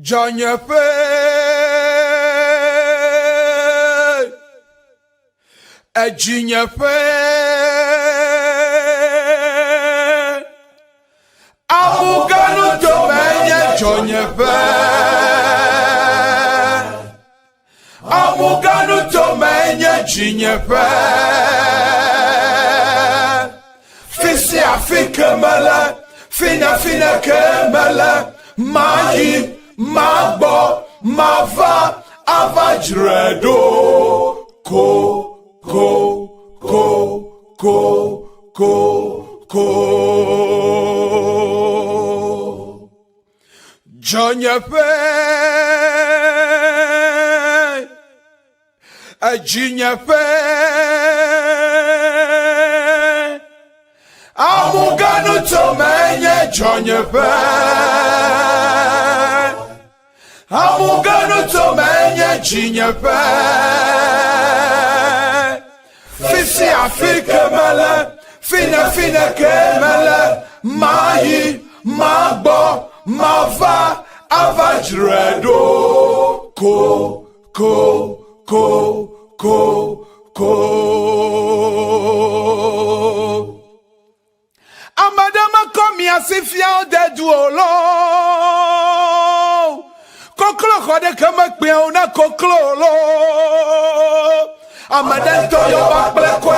Jonyepe Ejinyepe Amuganu domenye Jonyepe Amuganu domenye Jinyepe Fisi Afrika mala Fina kemala Mayi Magbo, Mava, Avajredo, Ko, Jonyepe, Ejinyepe, Amuganu tomenye Jonyepe. Amuganu tomenye Jinyepe Fisi Afrika mala Fina kemala Mayi Magbo Mava Avajredo Ko Amadama komi asifia de duolo Koklo kode kama kpeona koklo lo Amadento yo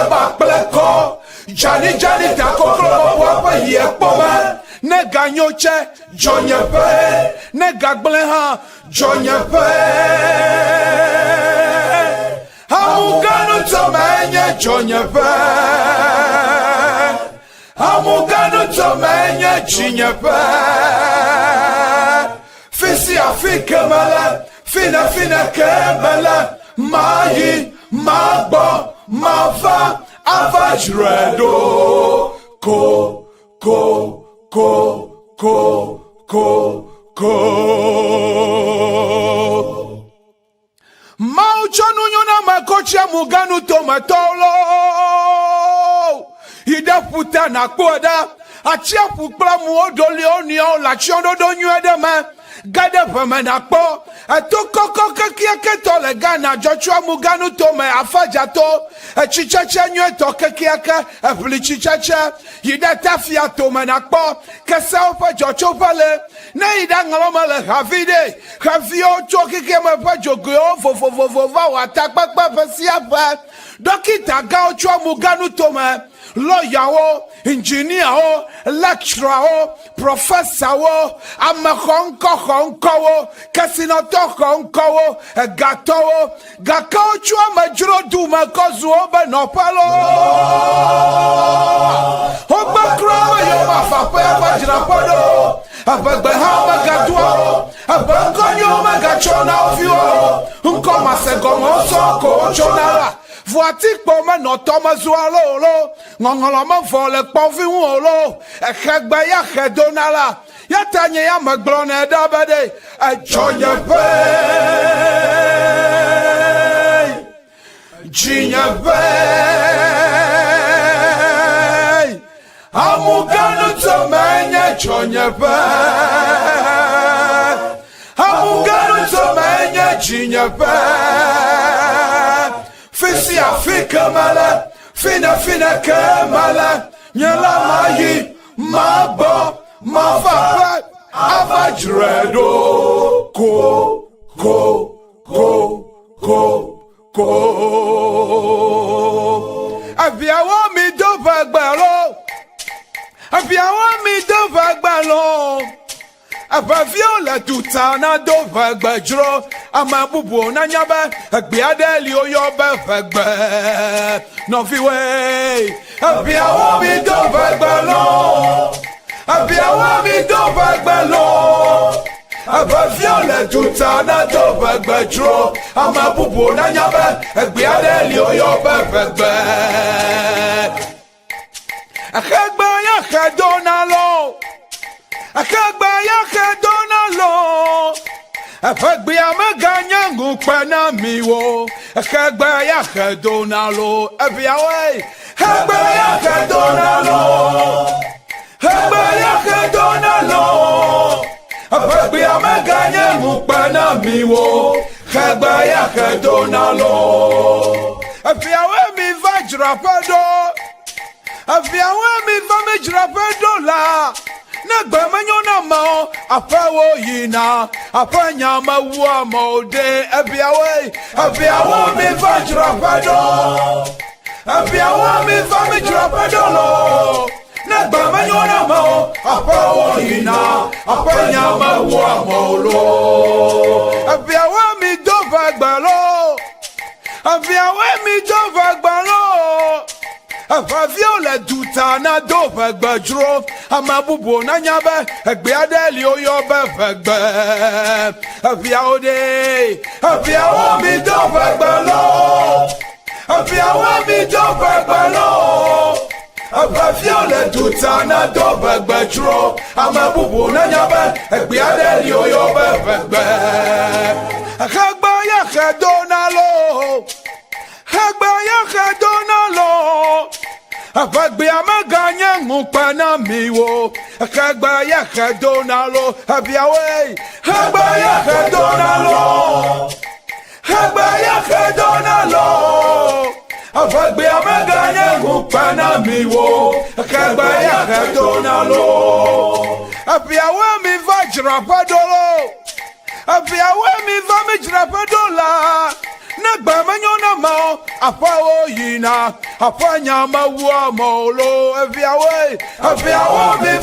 bakpleko Jani ta koklo wapa yekpoma Ne ganyoche Jonyepe Ne gagbleha Jonyepe Amuganu tomenye Jonyepe Amuganu tomenye Jinyepe Fisi Afrika mala, fina kemala, Mayi, Magbo, Mava, Avajredo, Ko. Mauchonu nyona makocha muganu tomatolo. Ida puta na koda, achia pukla muodoli onio la chiondo do nyuedema. Gade pemenakpo etokoko kekieke to le Ghana Joshua muganu to me afajato echicheche nyeto kekieke efli chicheche yide tafia to menakpo kese ope jocho pale ne yide ngaloma le havide havio chokike me pa jogyo fofofofova watakpakpa pesiape dokita ga Joshua muganu to me lawyer, engineer, lecturer, professor, amakonko, kasinato konko, gato, gakao chua majro duma kozu oba no palo. Oba krama yo mafape abajrapado, abagbeha gadwa, abankonyo magachona ofio, unkoma segomo soko chonara. Voici comment notre mazualo, Ŋɔŋlɔme vole kpɔviwo lo, Eʋegbe ya hedonala, Yatanye ya megblɔne dabede, Jonyepe, Jinyepe, Amuganu tomenye Jonyepe, Amuganu tomenye Jinyepe. Fisi Afrika mala, fina kemala, Nyala mayi, Magbo, Mava, Avajredo, Ko. Abiawa mi do vagbalo, Abavio la tutana do vagbajro, Amabubu na nyabe, Agbiadeli oyo bevegbe, no viwe, Abiawa mi do vagbalo, Abavio la tutana do vagbajro, Amabubu na nyabe, Agbiadeli oyo bevegbe, Eʋegbe ya hedonalo. Eʋegbe ya hedonalo, Eʋegbe ya meganya ŋukpena miwo, Eʋegbe ya hedonalo, eviawe, Eʋegbe ya hedonalo, Eʋegbe ya hedonalo, Eʋegbe ya meganya ŋukpena miwo kagaya kadonalo afiawe mi vajrapado afiawe mi vamejrapado la nagba manyona ma apawo yina apanya mawa mode afiawe mi vajrapado afiawe mi vamejrapado lo nagba manyona ma apawo yina apanya mawa molo afiawe mi dovagbalo afiawe mi dovagbalo Avavio dutana do vagbadro amabubo na nyabe egbe adeli oyo bevegbe aviaode aviawo mi do vagbalo aviawo mi do vagbalo avavio dutana do vagbadro amabubo na nyabe egbe adeli oyo bevegbe akagba ya kadonalo Agbaya kadonalo Avagbe amaganya ngupana miwo Agbaya kadonalo Abiawe Agbaya kadonalo Agbaya kadonalo Avagbe amaganya ngupana miwo Agbaya kadonalo Abiawe mi vajrapadolo Abiawe mi vamijrapadola Nagba manyona ma apawo yina apanya mawa molo aviawe mi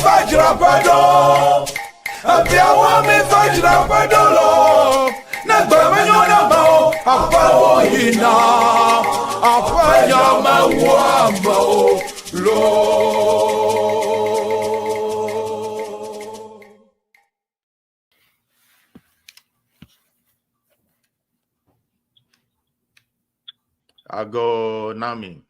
vajrapado lo nagba manyona ma apawo yina apanya mawa molo Ago Nami.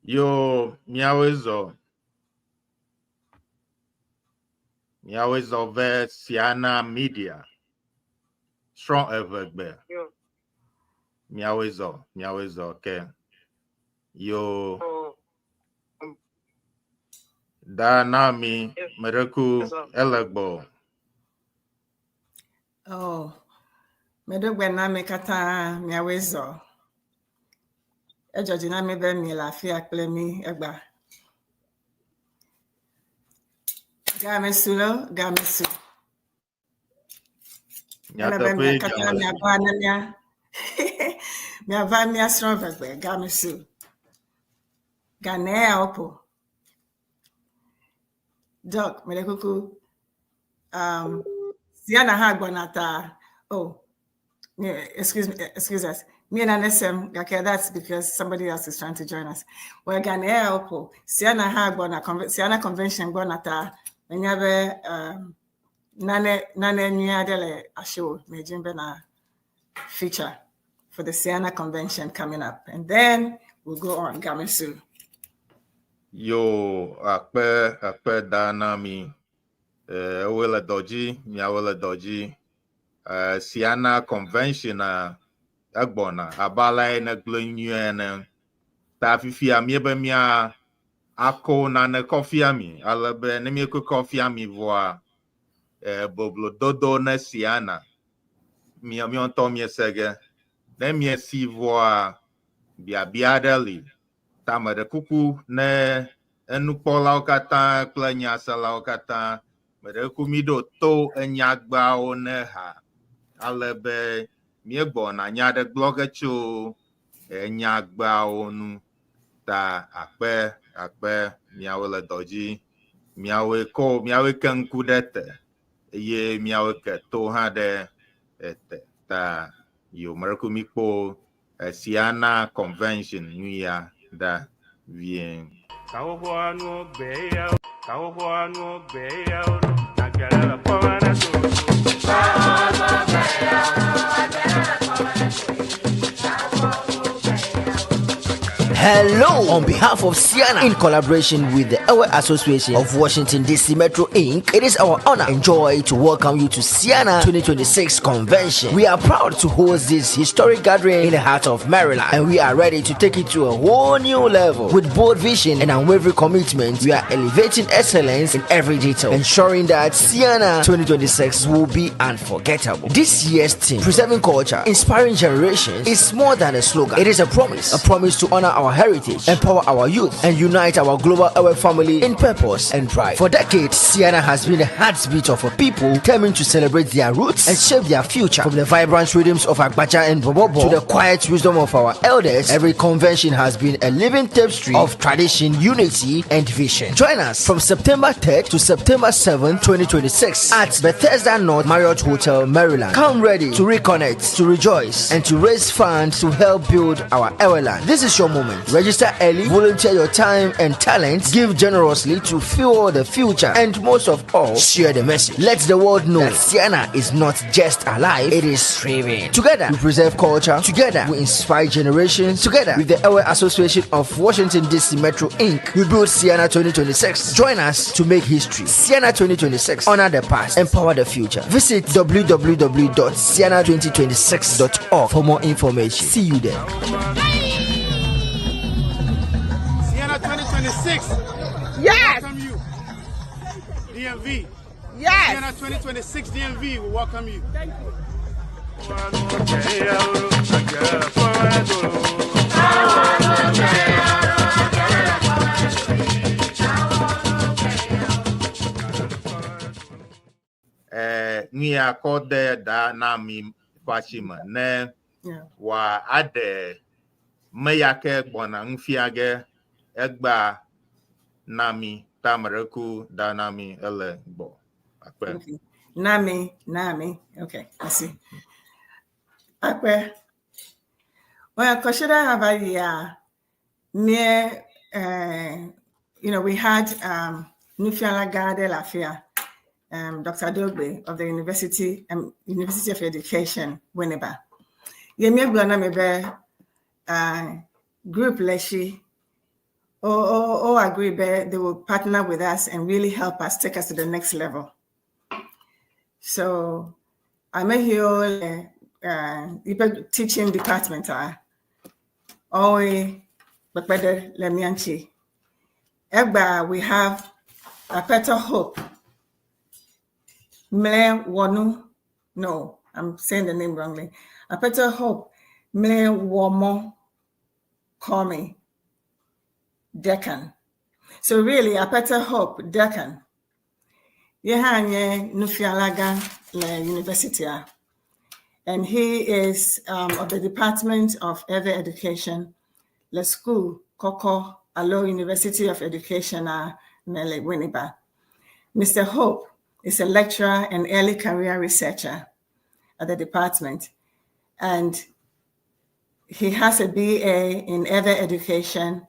Yo miawezo ve CEANA media strong Eʋegbe miawezo okay yo da nami mereku elegbo medogbe nami kata miawezo Ejojina mi be mi la fi akple mi egba. Gamesu. Ela be mi kata mi aba na mia. Mi aba mi Srɔƒe gamesu. Ghanaian opo. Doc, me kuku. CEANA ha gbonata. Oh. Excuse us. Me and NSM, okay, that's because somebody else is trying to join us. Well, Ghanaian opo. CEANA ha CEANA convention gbonata. Menyabe nane nyadele asho mejimbe na feature for the CEANA convention coming up, and then we'll go on Gamesu. Yo akpe danami wele doji mia wele doji CEANA convention agbona abala na glenyuene ta fifia miebe mia ako na ne kofiami alebe ne mi ko kofiami voa boblo dodo na CEANA mi onto mi sege ne mi si voa bia deli tamade kuku ne enukpɔlawo katã kple nyaselawo katã meɖe kumiɖo to enyagbawo ne ha ale be míegbɔna nya aɖe gblɔ ge tso enyagbawo nu ta akpe miawo le dɔ dzi miawoe ke ŋku ɖe te eye miawoe ke to hã ɖe te ta yo meɖe kumikpo CEANA convention nu ya da bien. Hello, on behalf of CEANA, in collaboration with the Ewe Association of Washington DC Metro Inc., it is our honor and joy to welcome you to CEANA 2026 convention. We are proud to host this historic gathering in the heart of Maryland, and we are ready to take it to a whole new level. With bold vision and unwavering commitment, we are elevating excellence in every detail, ensuring that CEANA 2026 will be unforgettable. This year's theme, Preserving Culture, Inspiring Generations, is more than a slogan. It is a promise to honor our heritage, empower our youth, and unite our global Ewe family in purpose and pride. For decades, CEANA has been the heartbeat of a people determined to celebrate their roots and shape their future. From the vibrant rhythms of Agbaja and Bobobo to the quiet wisdom of our elders, every convention has been a living tapestry of tradition, unity, and vision. Join us from September 3rd to September 7th, 2026 at Bethesda North Marriott Hotel, Maryland. Come ready to reconnect, to rejoice, and to raise funds to help build our Ewe land. This is your moment. Register early, volunteer your time and talent, give generously to fuel the future, and most of all, share the message. Let the world know that CEANA is not just alive, it is thriving. Together, we preserve culture. Together, we inspire generations. Together, with the Ewe Association of Washington DC Metro Inc., we build CEANA 2026. Join us to make history. CEANA 2026. Honor the past, empower the future. Visit www.ceana2026.org for more information. See you there. 2026. Yes. Welcome you. DMV. Yes. CEANA 2026 DMV will welcome you. Thank you. Ni akode da na mi kwachima ne wa ade meyake bona mfiage egba nami tamareku danami ele bo. Okay. Nami. Okay, I see. Akwe. Well, Koshida Havaya near we had Nufialaga de Lafia, Dr. Eʋegbe of the University of Education, Winneba. Yemi Gwana mebe group leshi agree they will partner with us and really help us take us to the next level. So I'm here teaching department always Lemianchi. Eʋegbe, we have Aƒetɔ Hope. No, I'm saying the name wrongly. Aƒetɔ Hope Mliwomor Kwami Dekorn. So really, Aƒetɔ Hope Dekorn. Yehanye Nufialaga University. And he is of the Department of Ewe Education, Sukukɔkɔ, University of Education and Winneba. Mr. Hope is a lecturer and early career researcher at the department. And he has a BA in Ewe Education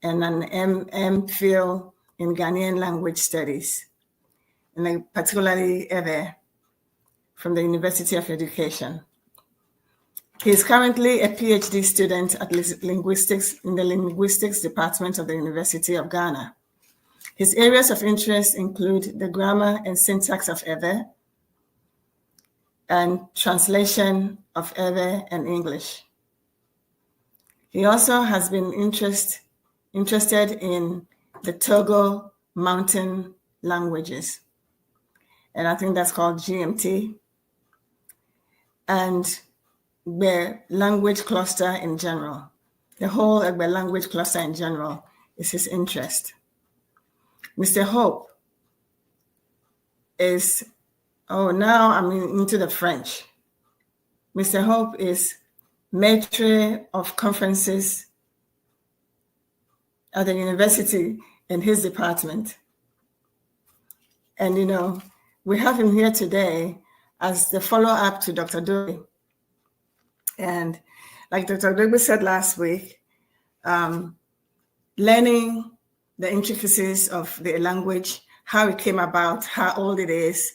and an MPhil in Ghanaian Language Studies, and particularly Ewe from the University of Education. He is currently a PhD student at linguistics in the Linguistics Department of the University of Ghana. His areas of interest include the grammar and syntax of Ewe and translation of Ewe and English. He also has been interested in the Togo Mountain languages, and I think that's called GMT, and the language cluster in general. The whole Eʋegbe language cluster in general is his interest. Mr. Hope is, now I'm into the French. Mr. Hope is maître of conferences at the university in his department. And, we have him here today as the follow-up to Dr. Doi. And like Dr. Eʋegbe said last week, learning the intricacies of the language, how it came about, how old it is,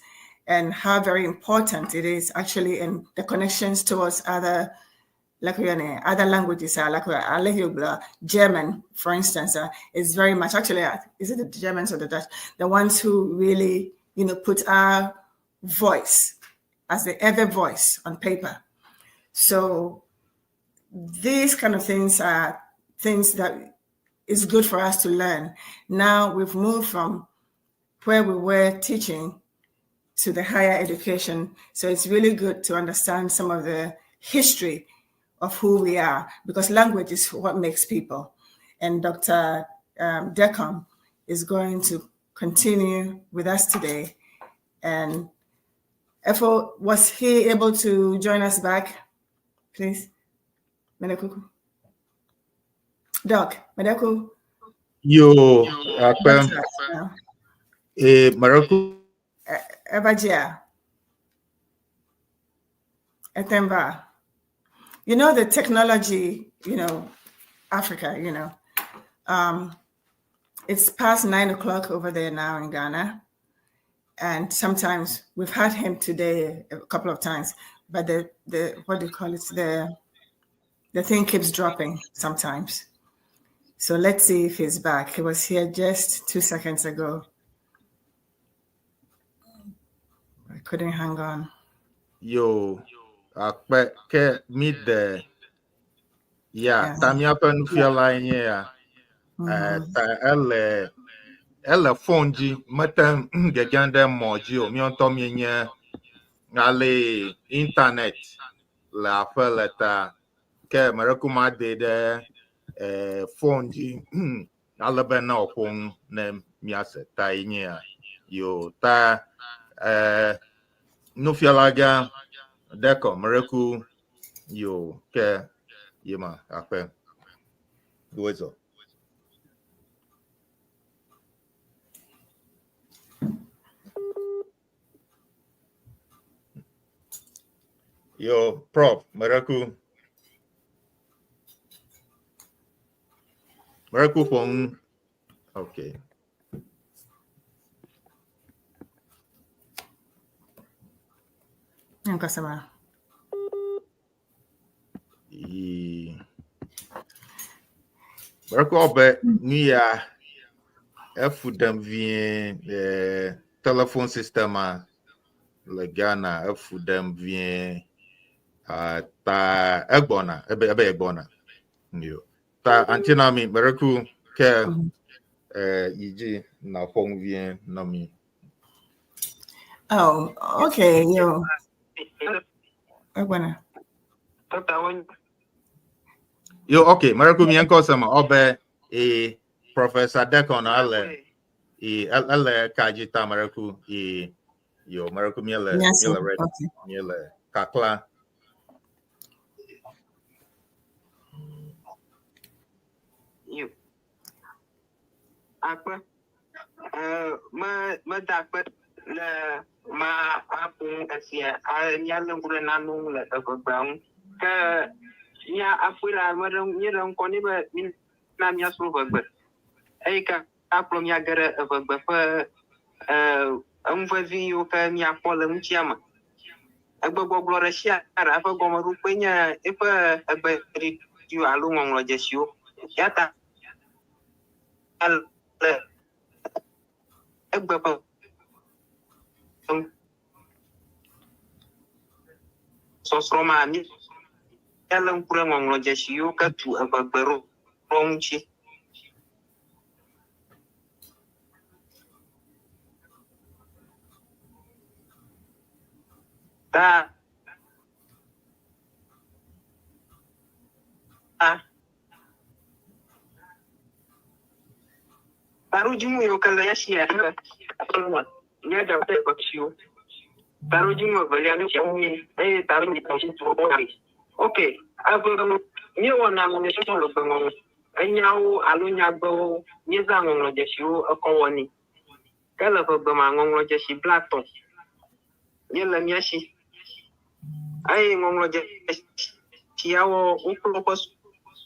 and how very important it is actually in the connections towards other languages, like German, for instance, is very much, actually, is it the Germans or the Dutch? The ones who really, put our voice as the Ewe voice on paper. So these kind of things are things that is good for us to learn. Now we've moved from where we were teaching to the higher education. So it's really good to understand some of the history of who we are, because language is what makes people. And Dr. Dekorn is going to continue with us today. And was he able to join us back? Please. Medeku. Doc, Medeku. Yo, Maraku. Ebajia. Etemba. The technology, Africa, it's past 9 o'clock over there now in Ghana. And sometimes we've had him today a couple of times, but the what do you call it? The thing keeps dropping sometimes. So let's see if he's back. He was here just 2 seconds ago. I couldn't hang on. Yo, ke meet the Tamia Nufialaga, ta phone ji matam gegande moji o mi onto mi nye ale internet la feleta ke marakuma de phone ji ala bena opon ne miase ta nye yo ta Nufialaga Dekorn maraku yo ke yema ape duezo. Yo, Prof, Maraku phone. Okay. Customer. Maraku obe niya efudam vient téléphone système le Ghana efudam vient ta egbona egbona yo ta antinami Maraku ke yiji na phone vient nami. Oh, okay, yo. Egbona. Yo, okay, Maraku mienko sama obe Professor Dekorn ale kajita Maraku yo Maraku miele ready miele kakla. You apa ma dapat le ma apung asia nyalung kurenanung le bang ke nya afuila marang nyerang koni ba min namnya Srɔƒe ka aplom ya gere Eʋegbe fe amvavi yo ka nya pole mchiama Egbegbogbloɖesia eƒe gɔmeɖokpe nye eƒe egbeɖiɖi alo ŋɔŋlɔdzesiwo. Ya ta le egbe ƒe sɔsrɔ̃ma míale ŋku ɖe ŋɔŋlɔdzesiwo ke tu egbegbe ɖo ŋuti. Ta tarujimu yo ke le yasia nye de te koksiwo tarujimu velia no chiamu e taru ni konsi to bori. Okay, abo mi wona mo ne so lo pe mo enyawo alo nyagbo nye za ŋɔŋlɔdzesiwo ekɔwɔni ke le ƒegbe ma ŋɔŋlɔdzesi blaton nye le miasi ai ŋɔŋlɔdzesiawo woklo ƒe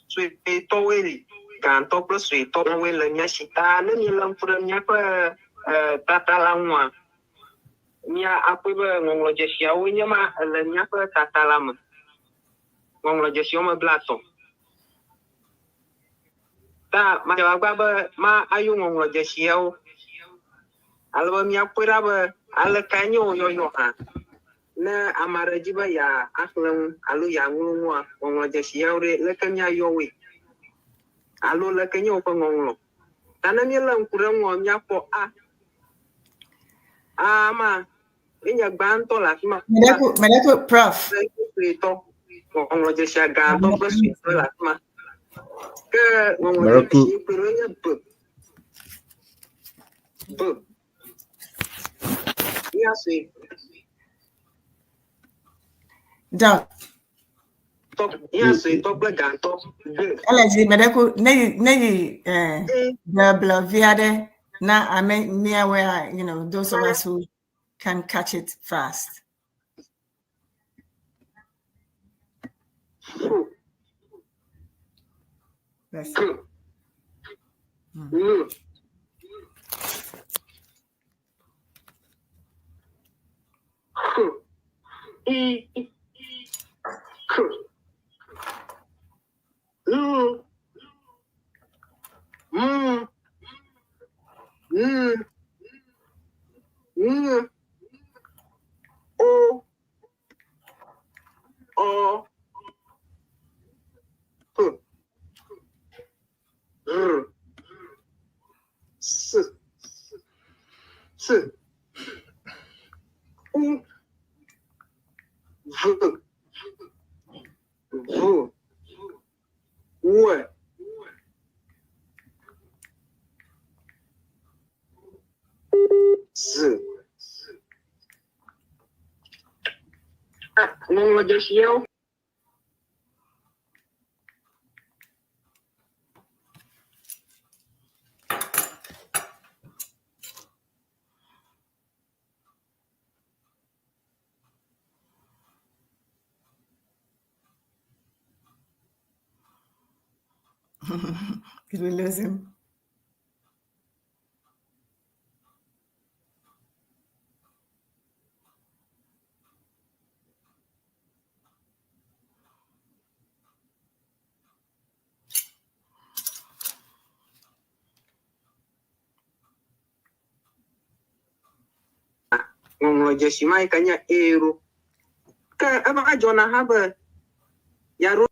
suetɔwoe li gãtɔ kple suetɔwoe le miasi ta ne mi le ŋku ɖe miaƒe tata la ŋua mia akpɔe be ŋɔŋlɔdzesiawo nye ma le miaƒe tata la me ŋɔŋlɔdzesiwo me blaton ta magba be ma ayo ŋɔŋlɔdzesiawo alebe miakpɔe ɖa be aleka nye woyɔyɔ hã ne ame aɖe dzi be ya axlẽ ŋu alo ya ŋlɔ ŋua ŋɔŋlɔdzesiawo ɖe leke miayɔwoe alo leke nye woƒe ŋɔŋlɔ ta ne míele ŋku ɖe ŋua míakpɔ ama enye gbãtɔ le afi ma Meɖeko prof suetɔ ŋɔŋlɔdzesia gãtɔ kple suetɔ le afi ma ke ŋɔŋlɔdzesi kpe ɖo nye b mia sue da mia suetɔ kple gãtɔ alaji meɖeko neyi bla aɖe na ame miawe you know those of us who can catch it fast. Let's see. ŋɔŋlɔdzesiawo Did we lose him? ŋɔŋlɔdzesi ma yi ke nye ero ke eva dzɔna hã be yaɖo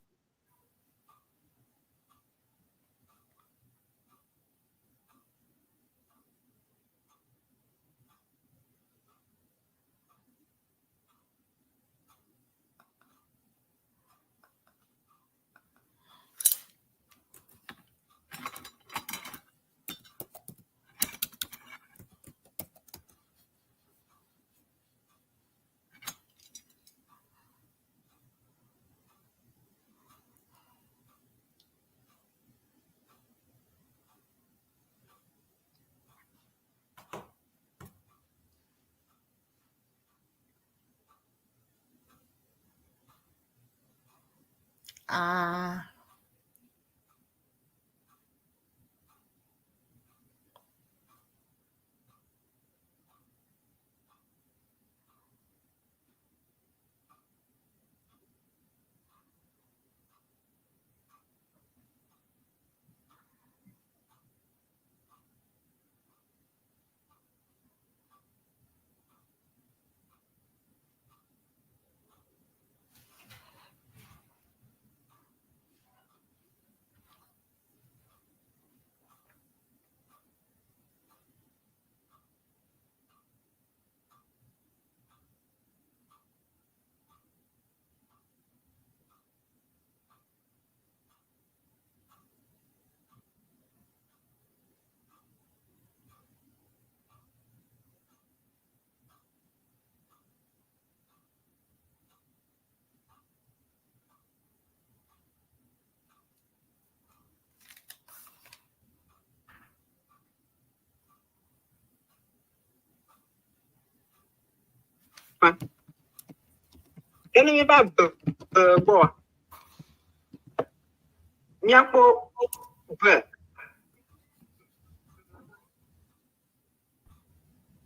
Any about boy. Nyako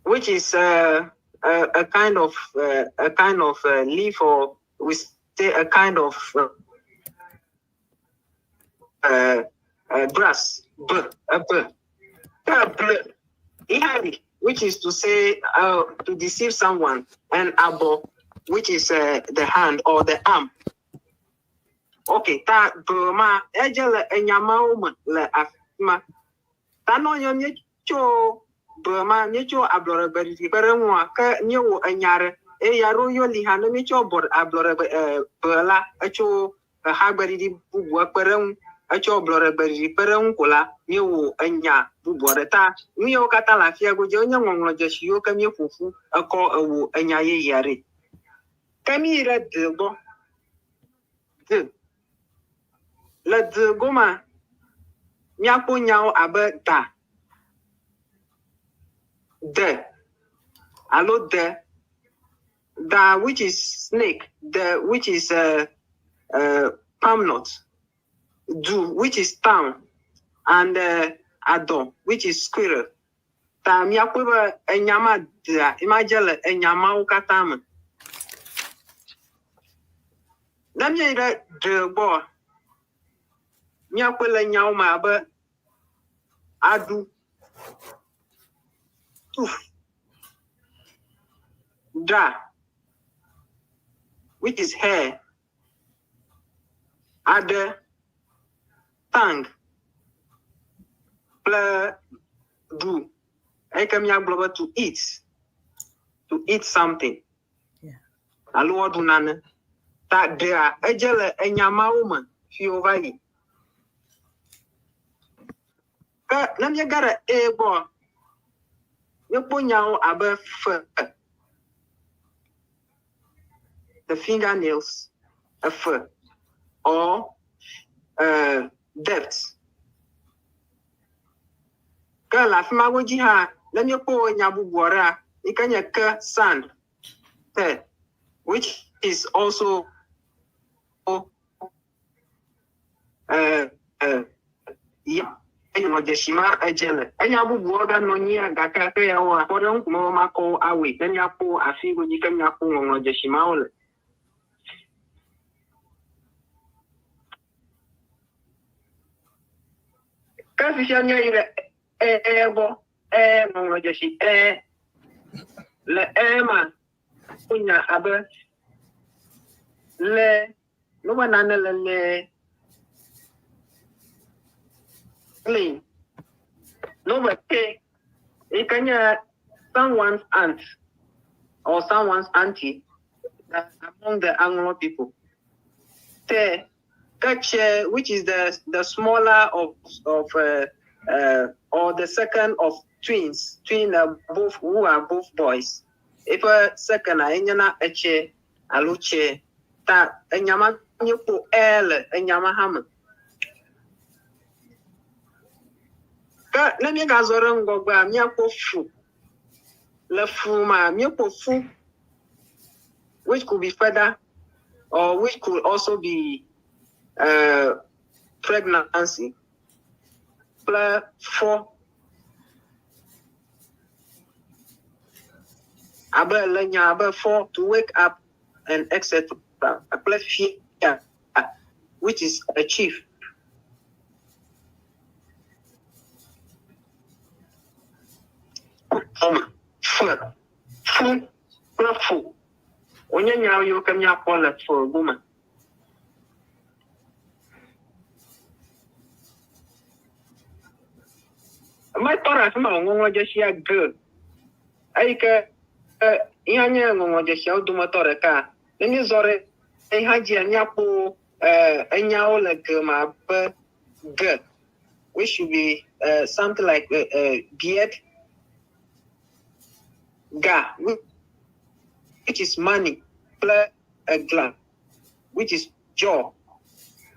which is a kind of leaf, or we say a kind of grass, which is to say to deceive someone, and abo, which is the hand or the arm. Okay, ta burma ejele enyama le afima. Ta no nyonye cho burma nyecho ablore beriti peremwa ka nyewo enyare e yaro yo lihano micho bor ablore bela echo haberidi bubu perem echo ablore beriti perem kola nyewo enya bubu ta miyo kata lafia go je Ŋɔŋlɔdzesiwo ka mie fufu eko ewo enya ye yare. Kami re dego le goma miapo nyao abe da de alo de da, which is snake, the which is palm nut, do, which is town, and adon, which is squirrel. Ta miapo enyama da imagine enyama ukatama. Let me read the boy. Nyakwele nyauma abe adu tooth da, which is hair, ade tongue, ple do. I come here to eat something. Yeah. Alo adunane. Ta dea ejele enyama woman fi over yi. Let me get a boy. You put now above the fingernails, a fur, or depth. Girl, if my wajiha, let me pour nyabu wara, you can yak sand, which is also yeah. Ŋɔŋlɔdzesima edzele. Enya bubu ga nɔnyia gake ke yawoa kɔ ɖe ŋkume makɔ awe. Ne miakpɔ afi godzi ke miakpɔ ŋɔŋlɔdzesimawo le. Ke fifia míayi le gbɔ ŋɔŋlɔdzesi le ma wonya abe le nobe nane le clean. No, but it can someone's aunt or someone's auntie among the Anglo people. Which is the smaller of or the second of twins, both who are both boys. If a second enyana eche aluche ta enyama nyupo ele enyama ham. Let me go around go by miapo fu. Le fu ma miapo fu, which could be feather, or which could also be pregnancy. Plus 4. About 4 to wake up and etc. Plus fear, which is a chief. Fu. Onye nyawo yo kam ya kola for woman. My tora sama Ŋɔŋlɔdzesiwo girl. Aike ihanye Ŋɔŋlɔdzesiwo dometɔ ɖeka. Ne zɔre ehadzi miapo enyawo le girl ma be girl, which should be something like beard. Ga, which is money, plus a glove, which is jaw.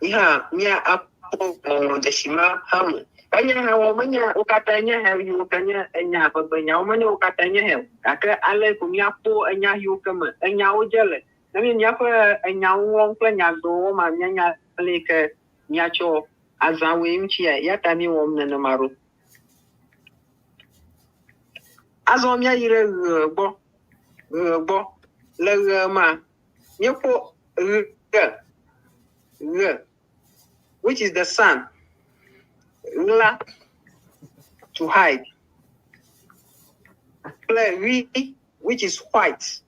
Yeah, mia apo Ŋɔŋlɔdzesima ham. Enya hawo menya ukatanya hawo kanya enya babanya omanya ukatanya hawo aka ale kumya po enya yu kama enya ojele nami nya fa enya won kwa nya do ma nya le ke nya cho azawe mchia ya tami wom na maro azo mya yire gbo le ma nyepo which is the sun la to hide. Play which is white.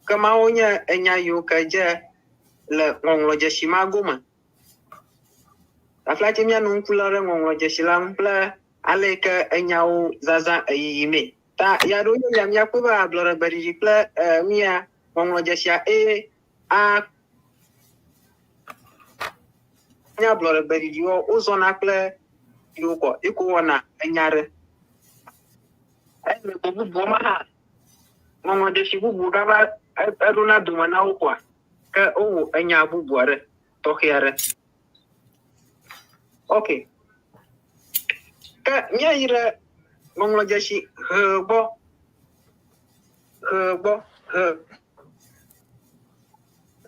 Kama onya enya yo kaje le ŋɔŋlɔdzesiwo gome. Aflati mia nu kula re ŋɔŋlɔdzesi la mple ale ke enyawo zaza eyiyime. Ta ya do ya mia ko ba blore beriji kple mia ŋɔŋlɔdzesia a nya blore beriji o zona kple yoko iko wona enyare. Ele bubu ma ha. Ŋɔŋlɔdzesi bubu ga ba eruna duma na wo kwa. Ke o enya bubu are tohiare. Okay. Ke mia ire ŋɔŋlɔdzesi hebo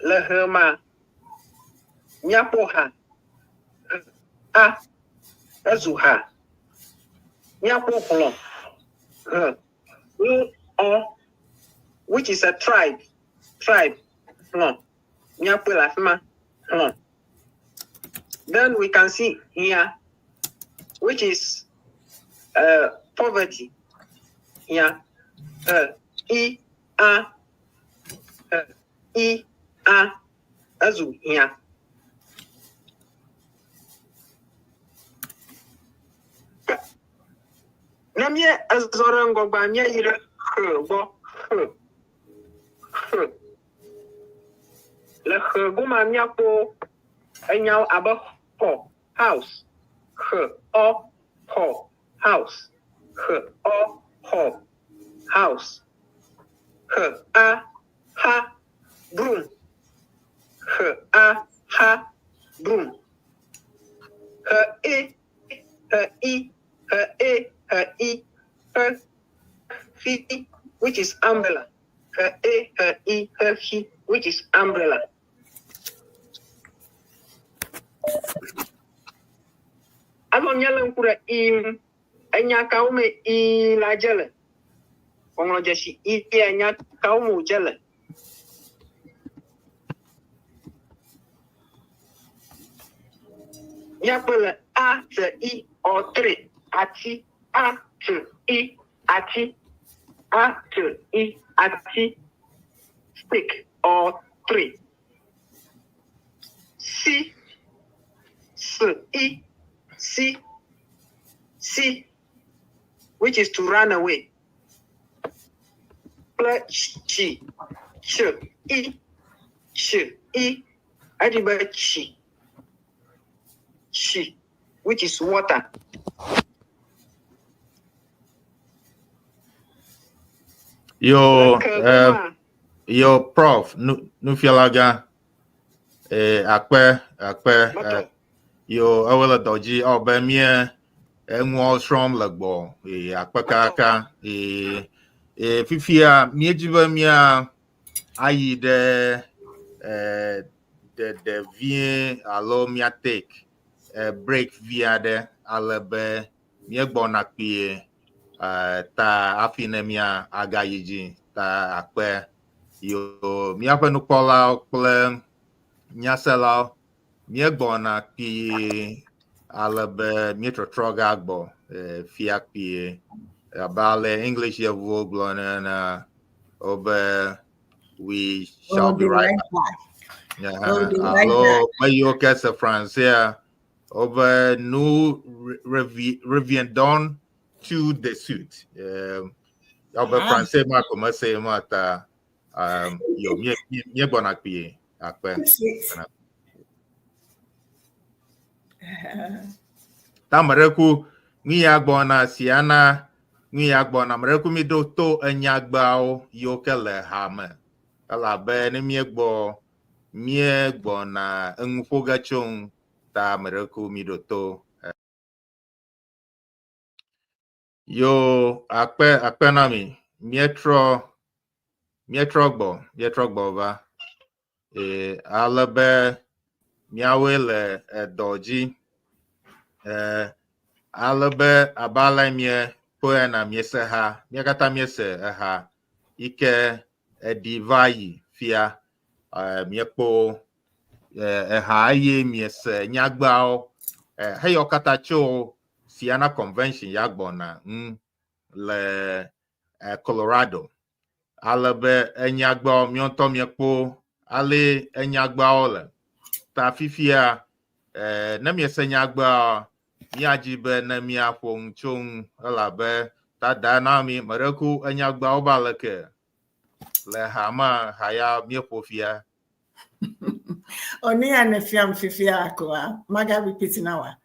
le hema mia po ha a ezu ha mia po klo which is a tribe no mia po la fema no. Then we can see here which is poverty here I a azu here. Namie azorango ba mia ire bo le goma mia po enyao aba ho house house house a ha broom broom he which is umbrella he which is umbrella. Alo nyala nkura enya kaume la jele ŋɔŋlɔdzesi enya kaume jele nyakpele a te I or three ati a te I ati a te I ati stick or tree. Si which is to run away. Chi adiba chi which is water. Your prof Nufialaga akpe yo awela doji obemie enwo strom legbo akpakaka fifia miejiba mia ayi de vien alo mia take break via de alebe miegbo na pie ta afine mia agayiji ta akpe yo mia penu pola ple nyasela miegbo na pie alebe mietro trogagbo fiak pie abale English yevo glona obe we shall be right back. Allo mayo kesa français obe nous reviendons to the suit. Obe français ma comme c'est mata yo mie bona pie akpe. Tamareku mi agbona CEANA mi agbona mreku mi do to enyagbao yo kele hame ala be ne mi egbo na enfoga chung ta mereku midoto yo akpe nami mietro gbo va alebe miawe le doji alebe abala mie poena miese ha miakata miese ha ike divai fia miekpo ha ye miese nyagbao heyo katacho CEANA convention yagbona le Colorado alebe enyagbao mionto miekpo ale enyagbao le ta fifia na miese nyagbao miajibe na miafong chung alabe ta danami mareku enyagbao baleke le hama haya miepofia Oni anefiam fifia akwa maga repeat nawa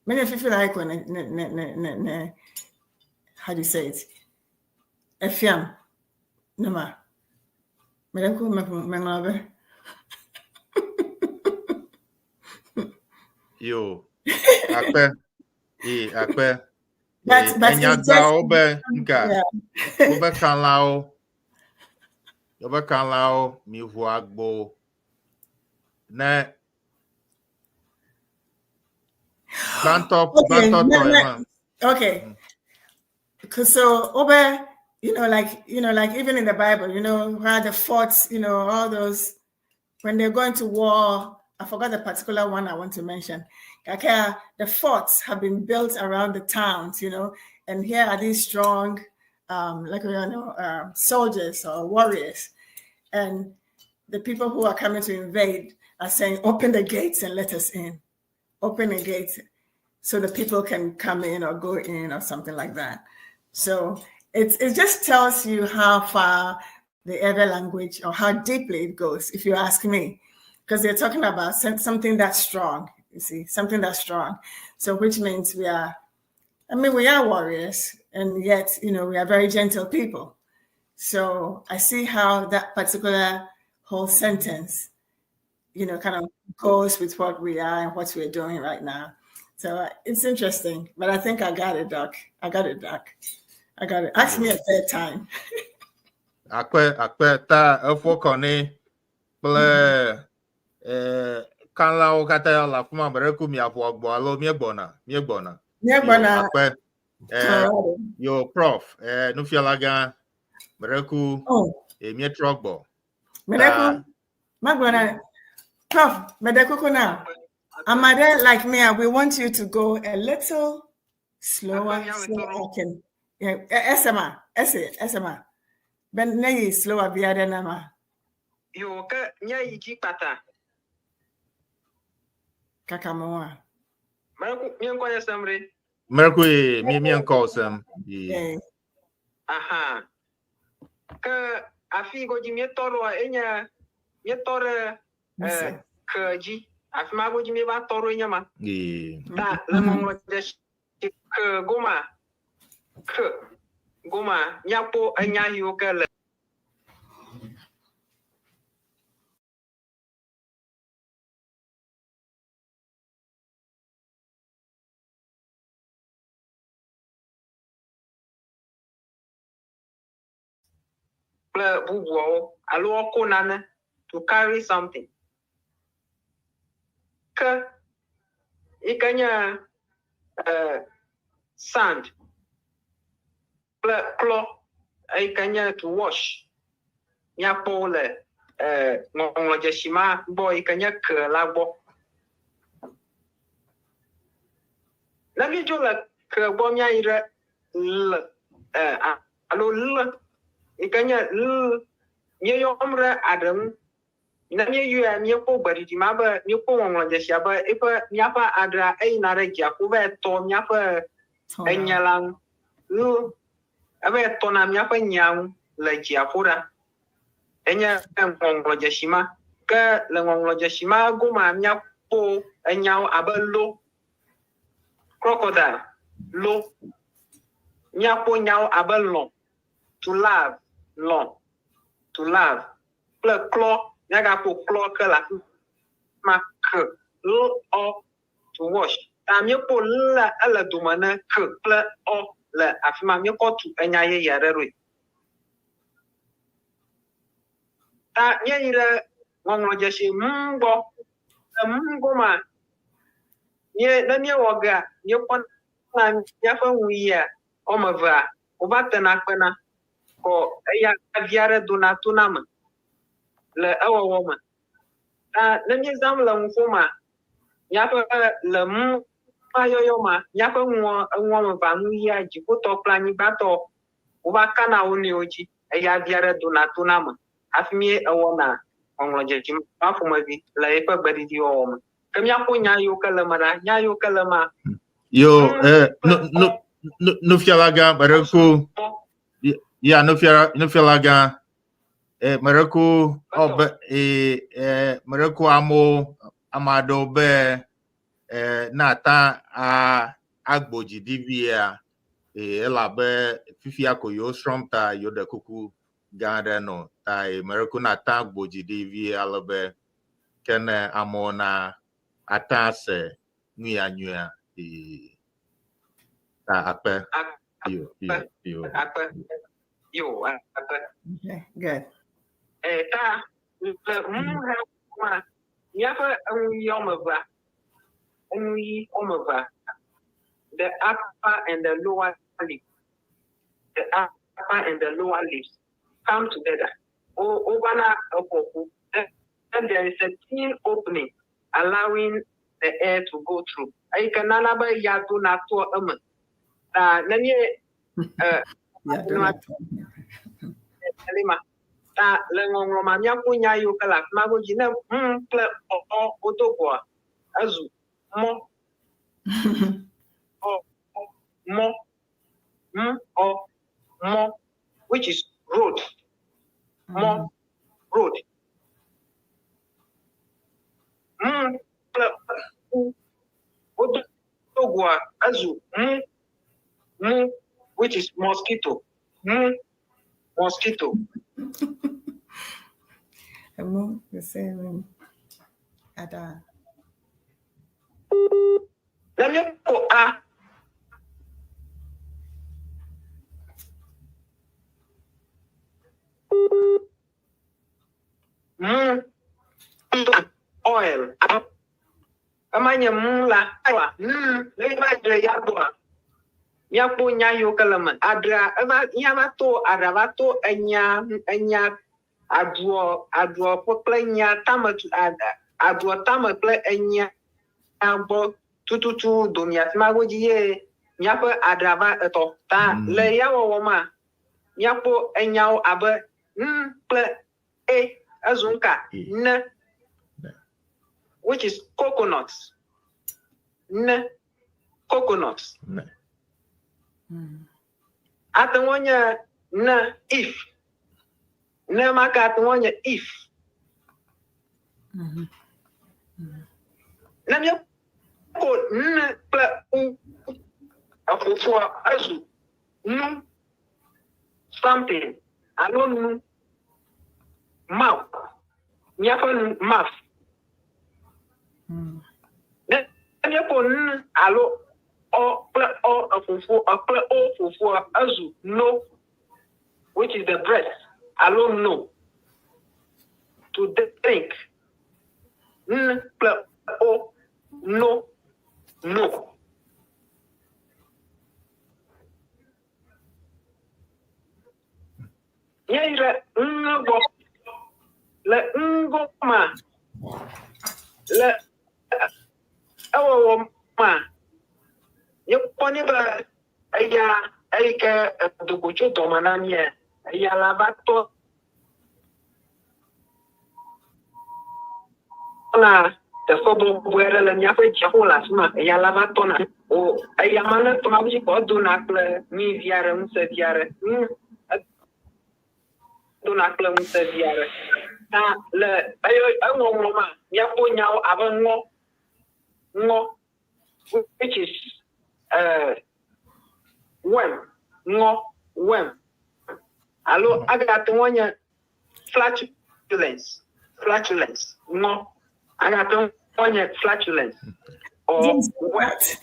many fifia like ne how do you say it efiam nama mereku mengabe yo akpe but enyagbao be nka obe kanlao mi huagbo na banto okay. So Obe, like even in the Bible, where the forts, all those when they're going to war. I forgot the particular one I want to mention. The forts have been built around the towns, and here are these strong, soldiers or warriors, and the people who are coming to invade are saying, "Open the gates and let us in. Open the gates." So the people can come in or go in or something like that. So it just tells you how far the Ewe language or how deeply it goes, if you ask me, because they're talking about something that's strong, you see, something that's strong. So which means we are warriors, and yet, we are very gentle people. So I see how that particular whole sentence, kind of goes with what we are and what we're doing right now. So it's interesting, but I think I got it, Doc. I got it. Ask me a third time. Akpe ta efokone ple kanlao kata la kuma mereku mi afuagbo alo miegbona. Akpe yo prof Nufialaga mereku mietrogbo. Mereku magbona prof medekuko now. Amade, like me, we want you to go a little slower so I can. SMA. Ben nay slower via the nama. You can nyai jipata. Kakamoa. Mianko ya samre. Merkui mianko sam. Aha. Ka afigo di mietoro enya mietore kaji. Afima go jimi ba toro nyama. Da le Ŋɔŋlɔdzesiwo ke goma nyapo enya yiwo ke le kple bubuawo alo woko nane to carry something. Ke ikanya sand klo ikanya to wash nyapo le Ŋɔŋlɔdzesima bo ikanya ke la bo na mi jo le ke bo mia ire l alo l ikanya l nye yomre adem na mi yu mi ko gbadidi ma ba mi ko Ŋɔŋlɔdzesia ba ife miafa adra eina re giaku ve to miafa enyalang lu ave to na miafa nyang le giaku ra enya Ŋɔŋlɔdzesima ke le Ŋɔŋlɔdzesima goma miapo enyao abe lo crocodile lo miapo nyao abe long to laugh long to laugh ple klo nyaga po klo ke la ma o to wash. Ta mi po la ala do mana k pla o la afima mi ko tu enya ye yare ro. Ta nye ira ŋɔŋlɔdzesiwo gbɔ ma nye ne mi wɔga mi kɔ na miaƒe ŋuia wɔme evea wova tena kpena kɔ eya vi aɖe dona to na me le ewɔwɔ me. Ta ne mi zãm le ŋuƒoma miaƒe le mu ayɔyɔ ma miaƒe ŋuwɔme eva ŋuia dziƒotɔ kple anyigbatɔ wova kana wo nɔewo dzi eya vi aɖe dona to na me hafi mi ewɔna ŋɔŋlɔdzesi ma ƒomevi le eƒe gbeɖiɖi wɔwɔ me. Ke miaƒo nya yiwo ke le me ɖa, nya yiwo ke le ma. Yo, Nufialaga, Maroko, yeah, Nufialaga, Maroko, Maroko Amado Be, Nata, Agboji Divia, Ela Be, Fifiako, yo Stromta, yo de Kuku, Gardeno, Tai, Maroko Nata, Agboji Divia, Alabe, Kene Amona, Atase, Nuya, Ape. You. Okay, good. Ta miaƒe enuyi omeva, the upper and the lower lip, the upper and the lower lips come together. Ovana opoku. Then there is a thin opening allowing the air to go through. I can naba yatu na to nani ta lengongo mamia kunya yo kala mago jina ple otogo azu mo mo which is road mo road ple otogo azu which is mosquito mosquito. The same. Ada. Let me go oil. Amanya mula awa. Le yabwa. Miapo nya yo kalaman. Adra nyamato aravato enya adwo poplenya tamatu adwo tamakle enya abo tututu domia magoji ye miapo adrava eto ta le yawo ma miapo enyao abe ple azunka n which is coconuts coconuts atwonya na if na maka atwonya if na mi ko n ple u afofo azu nu something alone mouth miapo mouth na mi ko n alo o fufu azu no which is the breast alone no to drink o no yira ngo le ngo ma le awo ma you poni ba aya aika dukucho tomanania aya lavato na the fobo buere la nya fe chahola sma aya lavato na o aya mana to mabuji ko do na ple mi viare unse viare do na ple unse viare na le ayo anwo ma ya po nyao abango ngo which is worm. Allo agatonya flatulence. No. Agaton flatulence or wet.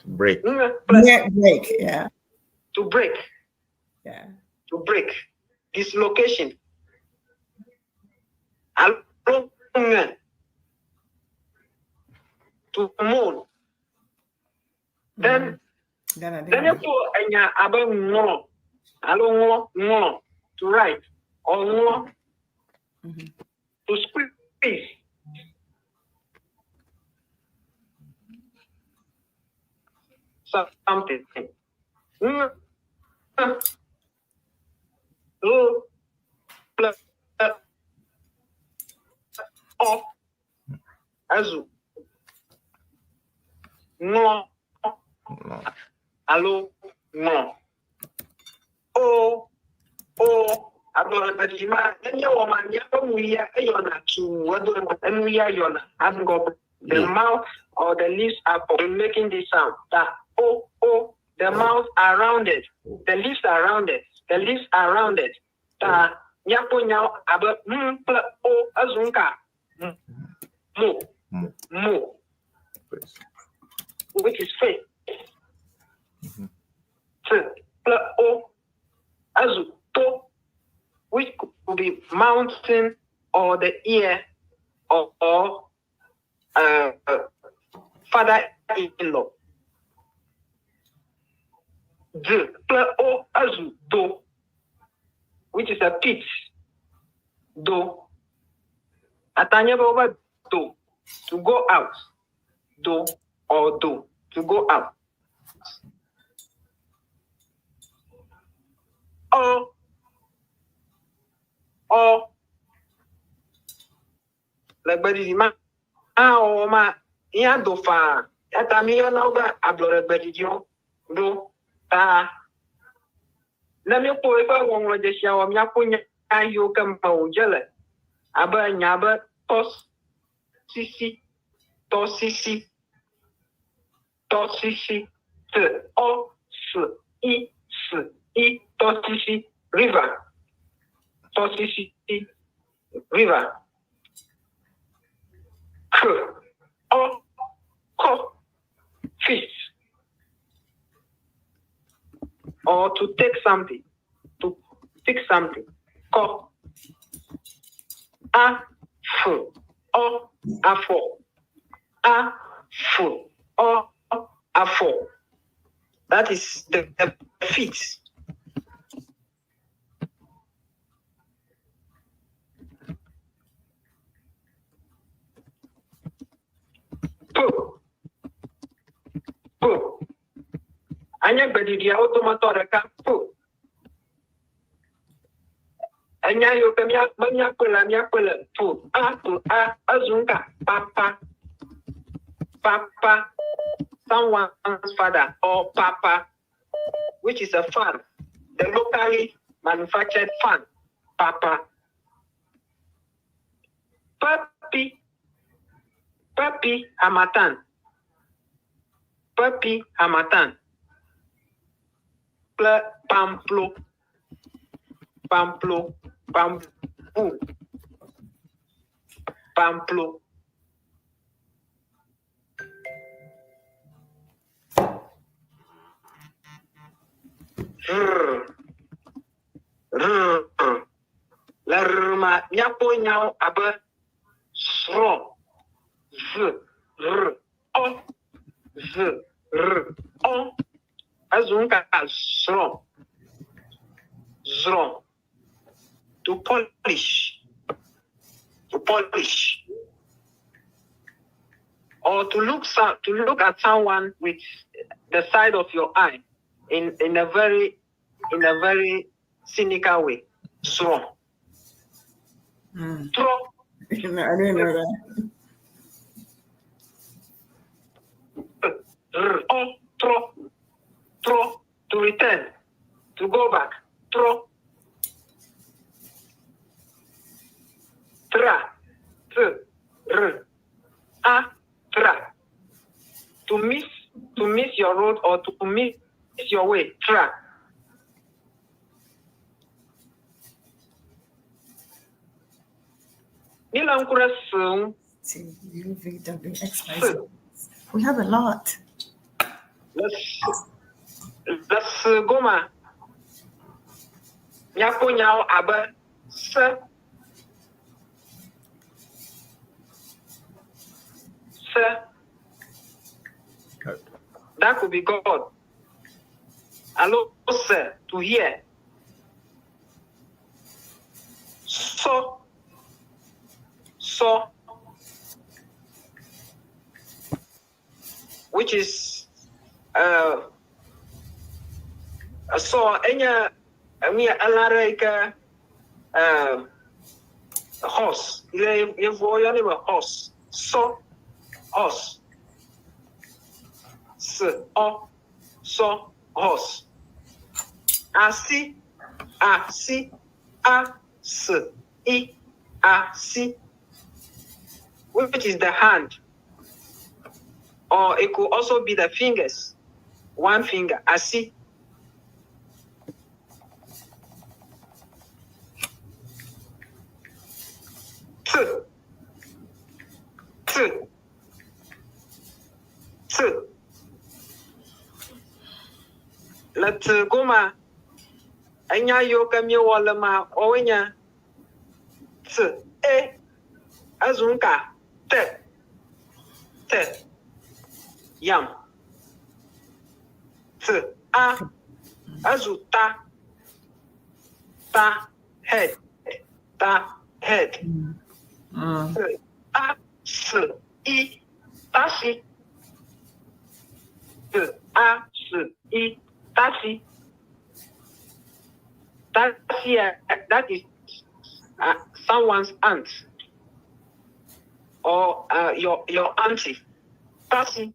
Break. Break, yeah. To break. Yeah. To break. Dislocation. To mold. Then you put anya about no. No. To write. Or no. To squeeze. Something. Azu. No. Allo. No. Oh. Abang terjemah. Dia orang yang pemulia ayona tu. Ayona. The mouth or the lips are making this sound. That the mouth are rounded. The lips are rounded. The lips are rounded. That nyapo nyao aba azunka. Mo. Which is face. Azu to, which could be mountain or the ear or father-in-law. Azu do, which is a pit. Do. Atanya baba do, to go out. Do or do, to go out. Or like body ma ma ya do fa atami yo na ba ablore body jo do ta na mi po e ba ŋɔŋlɔdzesiwo mi akpo nya yiwo ke me wòdze le abe nya be tɔsisi tɔsisi river tɔsisi river fish or to take something, to pick something. Ko a fu o a fo a fu o a fo. That is the feet. Anya bedidia automato reka pu. Anya yo kemia manya pula pu a azunga papa someone's father or papa, which is a fan, the locally manufactured fan, papa. Papi hamatan. Pamplo. La rma nyapo nyao abe sro z r o azunka sro to polish or to look at someone with the side of your eye in a very cynical way. Sro. Tro. I didn't know that. Tro, to return, to go back. Tro. Tra, tra. To miss your road or to miss your way. Tra. We have a lot. Let's go, ma. Nyako nyao abe se. That could be God. Allo, sir, to hear. So, which is so enya alareka horse. You voyage a horse. So horse. So horse. Asi, a, si, which is the hand, or it could also be the fingers. One finger, asi. Let's go, ma. Anya yo kamye wala ma owenya. Azunka te yam. Azuta head tasi tasi. That is someone's aunt or your auntie. Tasi.